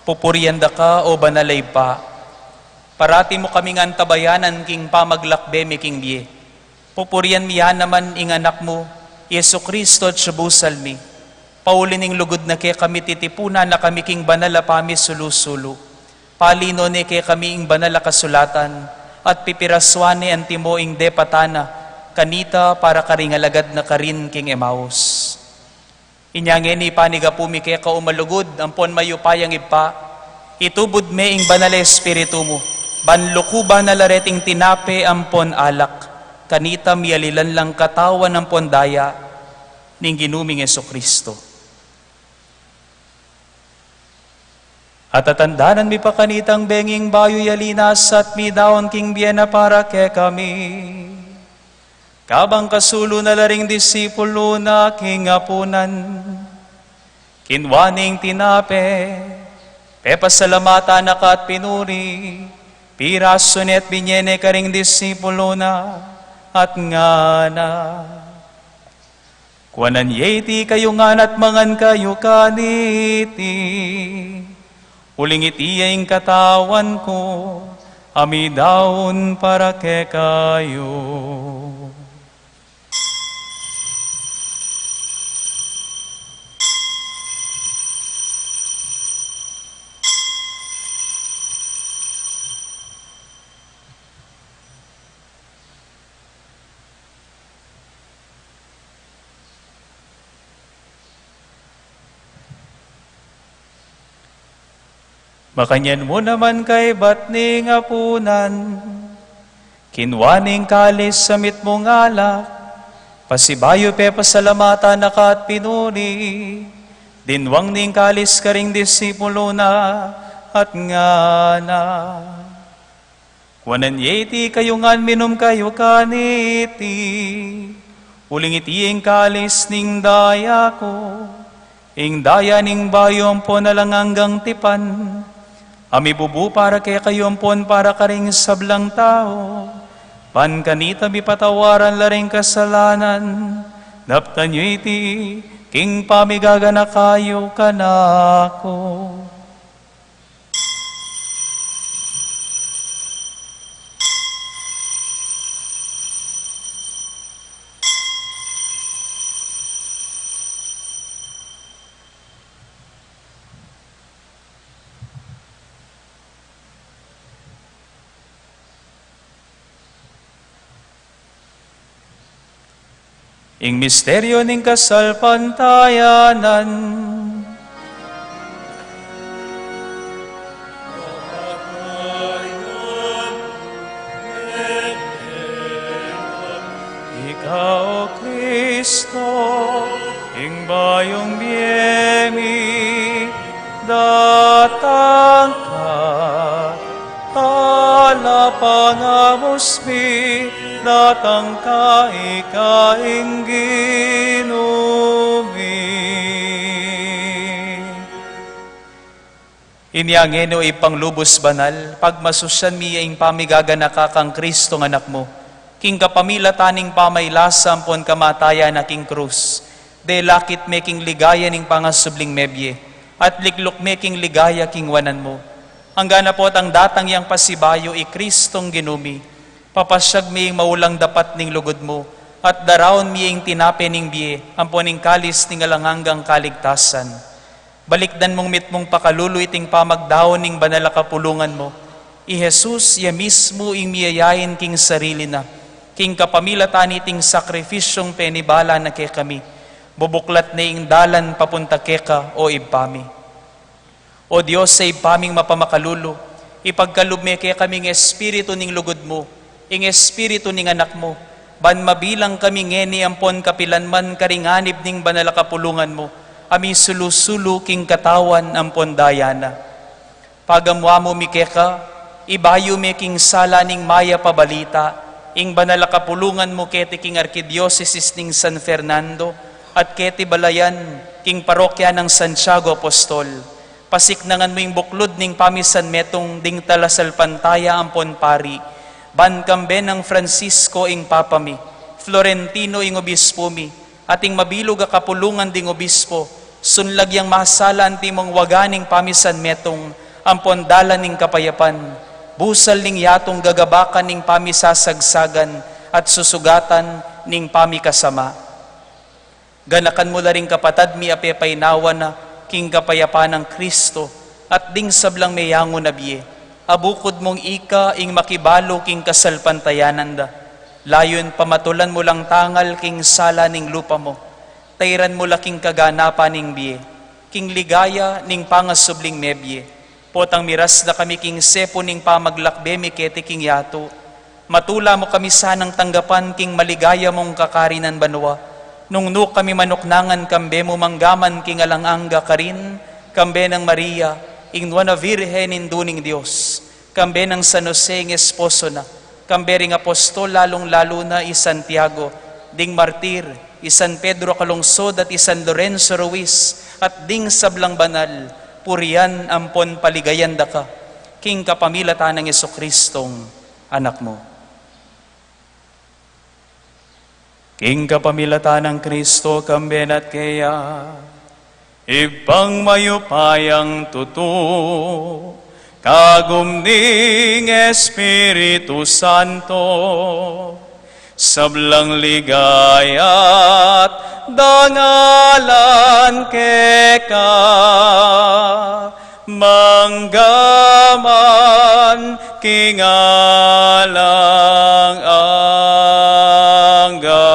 S2: Pupurianda ka o banalay pa. Parati mo kaming antabayanan king pamaglakbe mi king biye. Pupurian miya naman ing anak mo, Yesu Kristo at subusal mi. Paulining lugod na kay kami titipuna na kami king banala pami sulu-sulu. Palino ni kay kami ing banala kasulatan at pipiraswane antimo ing depatana kanita para karingalagad na karin king Emmaus. Inyangin ni panigapumi kay kaumalugod ampon mayupayang ipa itubod me ing banala espiritu mo banlukuba na lareting tinape ampon alak kanita mialilan lang katawan ampon daya ning ginuming Jesucristo. At atandanan mi pa kanitang benging bayo yalinas at mi daon king biena para ke kami. Kabang kasulo na laring disipulo na king apunan. Kinwaning tinape, pepasalamata na ka at pinuri, piraso net binyene karing disipulo na at ngana. Kuanan yeti kayo ngan at mangan kayo kaniti. Uling itiyaing katawan ko, ami daon para ke kayo. Makanyan mo naman kay batning apunan, kinwaning kalis samit mong alak, pasibayo pe pasalamata na ka at pinuri, dinwang ning kalis karing disipulo na at ngana. Kuanan yeti kayo ngan minum kayo kaniti, uling itiing kalis ning daya ko, ing daya ning bayong po na lang hanggang tipan, ami bubu para kay kayompon para karing sablang tao. Pan kanita mi patawaran laring kasalanan. Naptan nyo iti, king pamigagana kayo kanako. Ing misteryo ning kasalpantayanan. Ikaw, O Kristo, ing bayong biyemi, datang ka, tala pangamusmi, datang ka ikaing ginumi. Inyangin o ipanglubos banal, pagmasusyan miya ing pamigagana ka kang Kristo ng anak mo, king kapamila taning pamaylasam pon kamataya na king krus, de lakit making ligaya ning pangasubling mebye, at liklok making ligaya king wanan mo. Hanggang po ang datang yang pasibayo i Kristong ginumi, papasyag miying maulang dapat ning lugod mo, at darawon miying tinape ning biye, amponing kalis ning alanghanggang kaligtasan. Balikdan mong mitmong pakalulu iting pamagdaon ning banal kapulungan mo. I Jesus, ya mismo ing miyayain king sarili na, king kapamilatan iting sakrifisyong penibala na kay kami, bubuklat na ing dalan papunta keka o ibpami. O Diyos, sa ipaming mapamakalulu, ipagkalubme kay kaming espiritu ning lugod mo, ing espiritu ning anak mo, ban mabilang kami ngeni ampon kapilanman karinganib ning banal kapulungan mo, ami sulusulu king katawan ampon dayana. Pagamwa mo mikeka, ibayo me king sala ning maya pabalita, ing banal kapulungan mo keti king Arkidiyosesis ning San Fernando, at keti balayan king parokya ng Santiago Apostol, Pasiknangan mo yung buklod ning pamisan metong ding talasal pantaya ampon pari. Ban kambe ng Francisco ing papami, Florentino ing obispo mi, ating mabilog a kapulungan ding obispo, sunlag yang masala anti mong waganing pamisan metong ampon dala ning kapayapan, busal ning yatong gagabakan ning pamisasagsagan at susugatan ning pamikasama. Ganakan mo la ring kapatad mi apepay nawa na king kapayapan ng Kristo at ding sablang mayango na biye. Abukod mong ika ing makibalo king kasalpantayanan da. Layon pamatulan mo lang tangal king sala ning lupa mo. Tayran mo laking kaganapan ning biye. King ligaya ning pangasubling mebye. Potang miras na kami king sepo ning pamaglakbe mi kete king yato. Matula mo kami sanang tanggapan king maligaya mong kakarinan banwa. Nung kami manuknangan kambe mo manggaman king alanganga karin, kambe ng Maria, ing na virhen induning Diyos, kambe ng San Jose ing esposo na, kambe ring apostol lalong-lalo na Santiago, ding martir, San Pedro Calungsod at San Lorenzo Ruiz, at ding sablang banal, purian ampon paligayan da ka, king kapamilata ng Jesucristong anak mo. King kapamilata ng Kristo kamben at kaya, ipang mayupayang tuto, kagumning Espiritu Santo, sablang ligaya't dangalan keka, manggaman kingalang angga.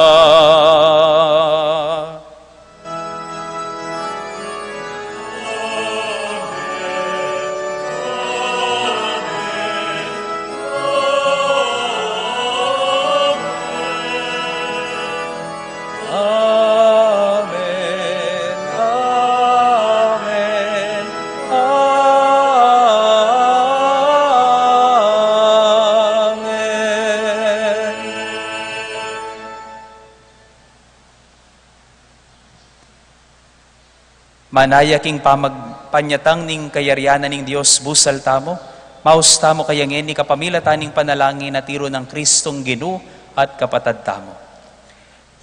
S2: Manaya king pamagpanyatang ning kayaryanan ning Dios busal tamo, maus tamo kayang ni kapamilata ning panalangin na tiro ng Kristong Ginu at kapatad tamo.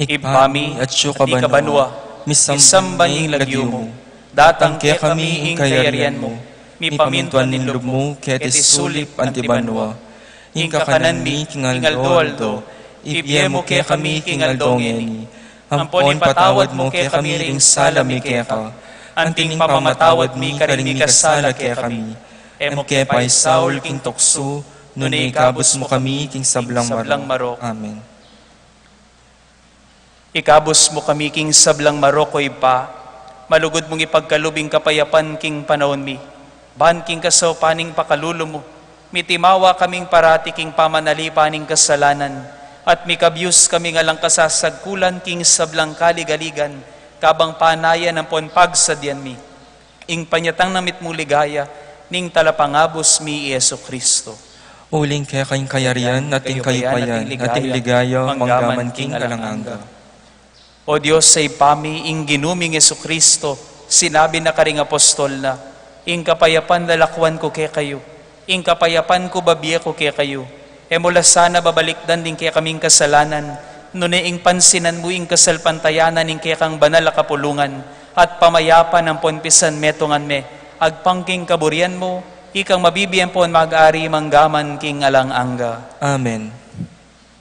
S2: Ipami at ikabanwa, misamban ing lagyo mo, datang kaya kami ing kayaryan mo, mipamintuan ning lub mo, ket isulip antibanwa, ing kakanan mi king aldo, ibye mo kaya kami king aldongeni, ampon patawad mo kaya kami ring salami kaya ka, anting pamamatawad mi karing kasala kaya kami. Emo kaya pa'y Saul king tukso, nunay ikabos mo kami king sablang marok. Amen. Ikabos mo kami king sablang marokoy pa, malugod mong ipagkalubing kapayapan king panahon mi. Ban king kasaw paning pakalulo mo, mitimawa kaming parati king pamanalipaning kasalanan, at mikabyus kami ngalang kasasagkulan king sablang kaligaligan, kabang panaya ng ponpag sa diyan mi, ing panyatang namit mo ligaya, ning talapangabos mi Yesu Kristo.
S1: Uling kaya kayong kayarian, ating kayupayan, ating ligaya, manggaman king alanganga.
S2: O Diyos sa ipami, ing ginuming Yesu Kristo, sinabi na karing apostol na, ing kapayapan dalakwan ko kaya kayo, ing kapayapan ko babiya ko kaya kayo, e mula sana babalikdan din kaya kaming kasalanan, nune ing pansinan mo ing kasalpantayanan ing kaya kang banal na kapulungan, at pamayapan ng ponpisan metongan me, agpangking kaburian mo, ikang mabibiyan po mag-ari manggaman king alanganga.
S1: Amen.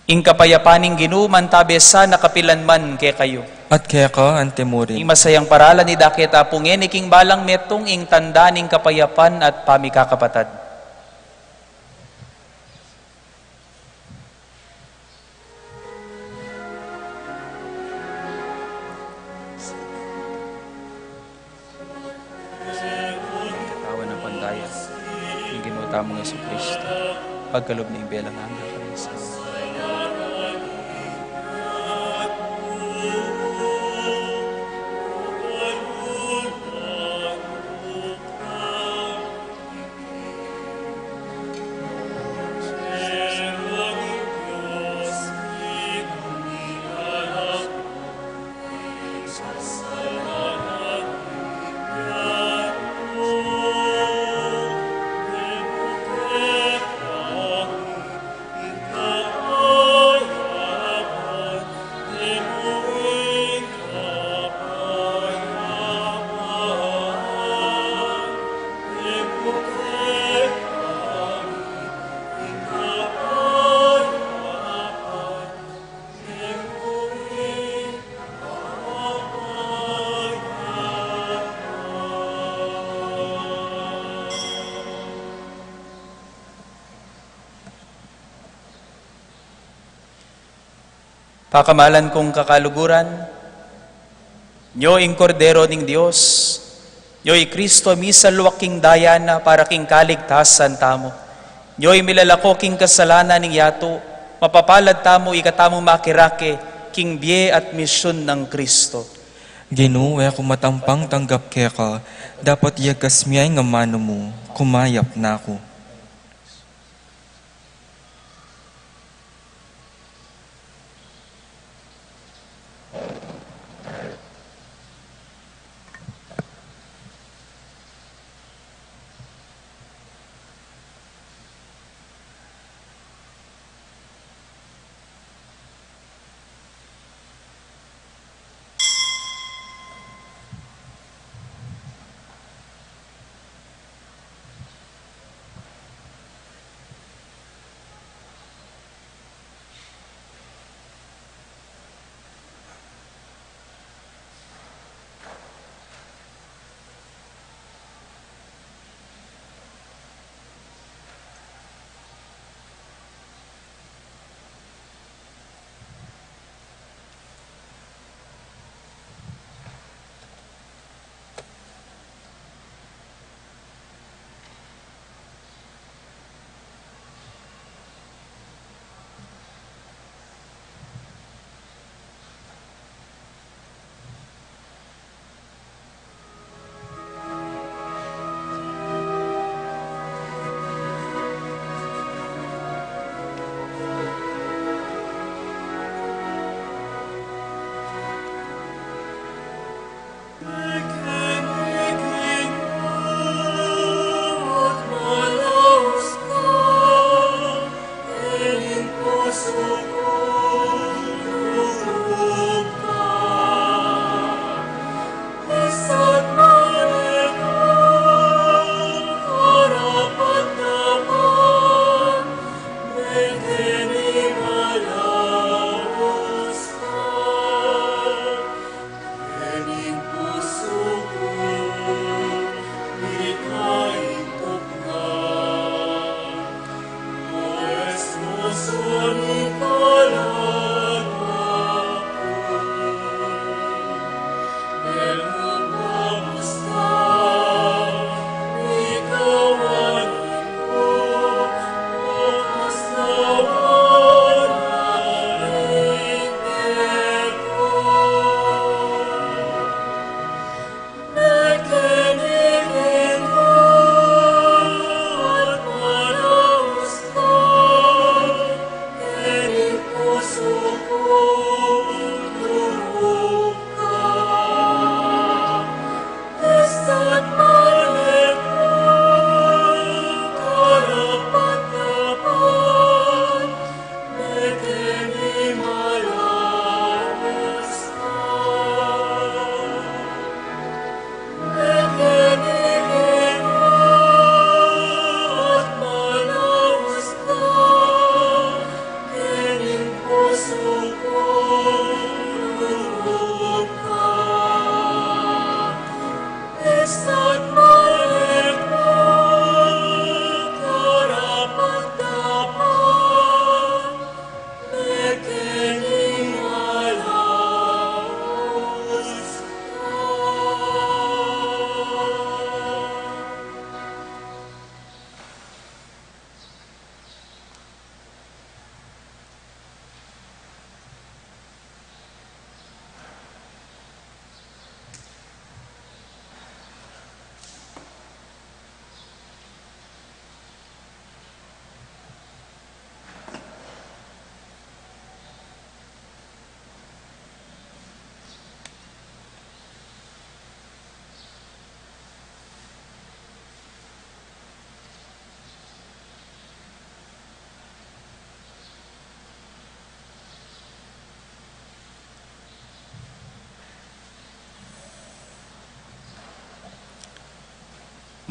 S2: Ing kapayapaning ginuman tabi sa nakapilan man kaya kayo.
S1: At kaya ka, antemurin.
S2: Ing masayang paralan ni dakit apungen, iking balang metong ing tanda ning kapayapan at pamikakapatad. Tamang Yesu Kristo, pagkalob na ibelang hanggang kanisa. Pakamalan kong kakaluguran, nyo ing kordero ning Dios, nyo i Kristo misal waking dayana para king kaligtasan tamo. Nyo milalako king kasalanan ning yato, mapapalad tamo ikatamong makirake, king biye at misyon ng Kristo.
S1: Ginoo, kung matampang tanggap keka, dapat yagas miyay nga mano mo, kumayap na ako.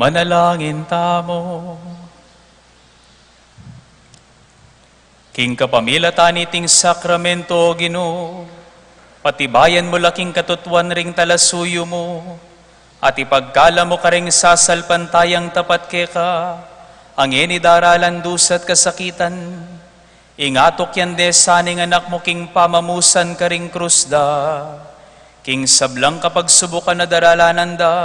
S2: Manalangin tamo. King kapamilatan iting sakramento, Ginoo, patibayan mo laking katutuan ring talasuyo mo, at ipagkala mo ka ring sasalpantayang tapat keka, ang inidaralan dusat kasakitan, Ingatok yan de saning anak mo king pamamusan ka ring krus da. King sablang kapag subukan na daralanan da.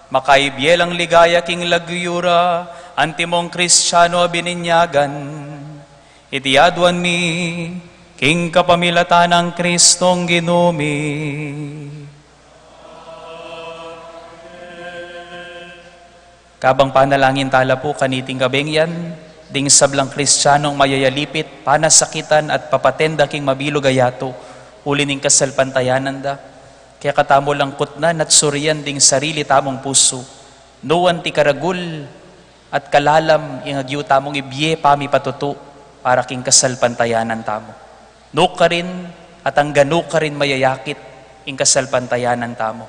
S2: Makaibyelang ligaya king lagyura. Antimong Kristiyano bininyagan. Itiadwan mi king kapamilatan ng Kristong ginumi. Kabang panalangin tala po kaniting gabing yan. Ding sablang Kristiyanong mayayalipit, panasakitan at papatenda king mabilog ayato, uli ning kasalpantayanan da. Kaya katamo lang kutnan at suriyan ding sarili tamong puso, nuwan ti karagul at kalalam yung agyo tamong ibye pami patuto para king kasalpantayanan tamo. No ka rin at ang gano ka rin mayayakit ing kasalpantayanan tamo.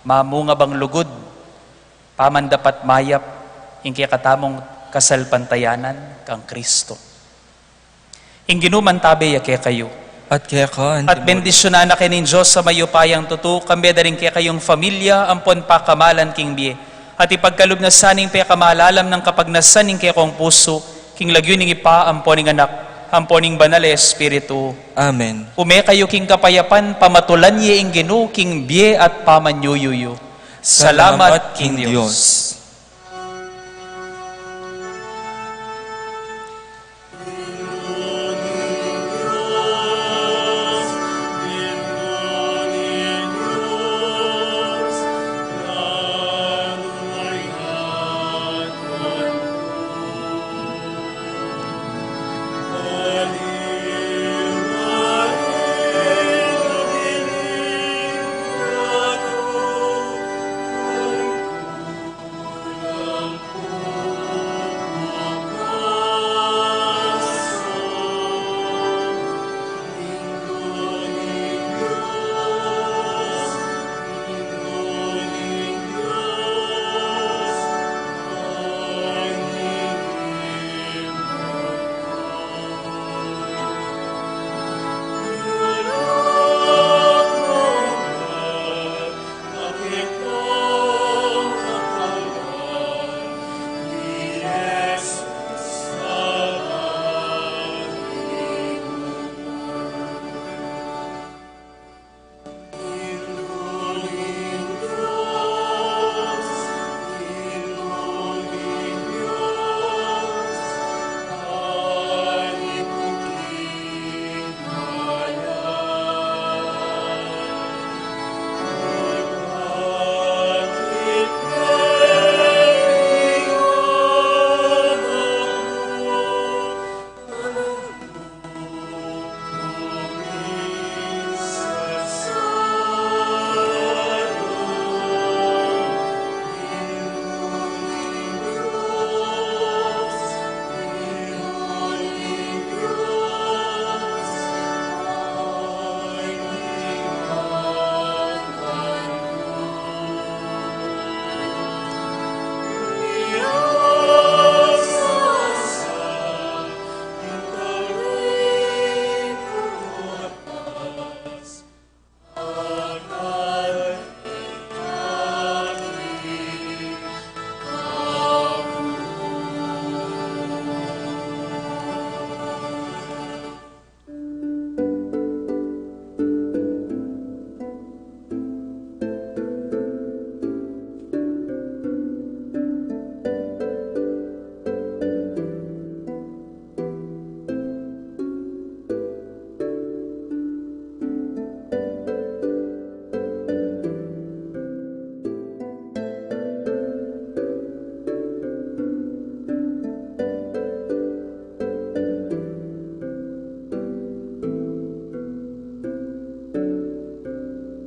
S2: Mamunga bang lugod, paman dapat mayap, ing kaya katamong kasalpantayanan kang Kristo. Ingginuman tabi kaya kayo.
S1: At kaya ka,
S2: At bendisyonan na kayo ng Diyos sa mayupayang tuto, kambeda rin kaya kayong familia, ampon pa kamalan king biye. At ipagkalub na saning pa kamalalam ng kapagnasaning kaya kong puso, king lagyo ning ipa, amponing anak, amponing banal Espiritu.
S1: Amen.
S2: Ume kayo king kapayapan, pamatulan ye ing ginu, king biye at pamanyuyuyo. Salamat,
S1: King Diyos.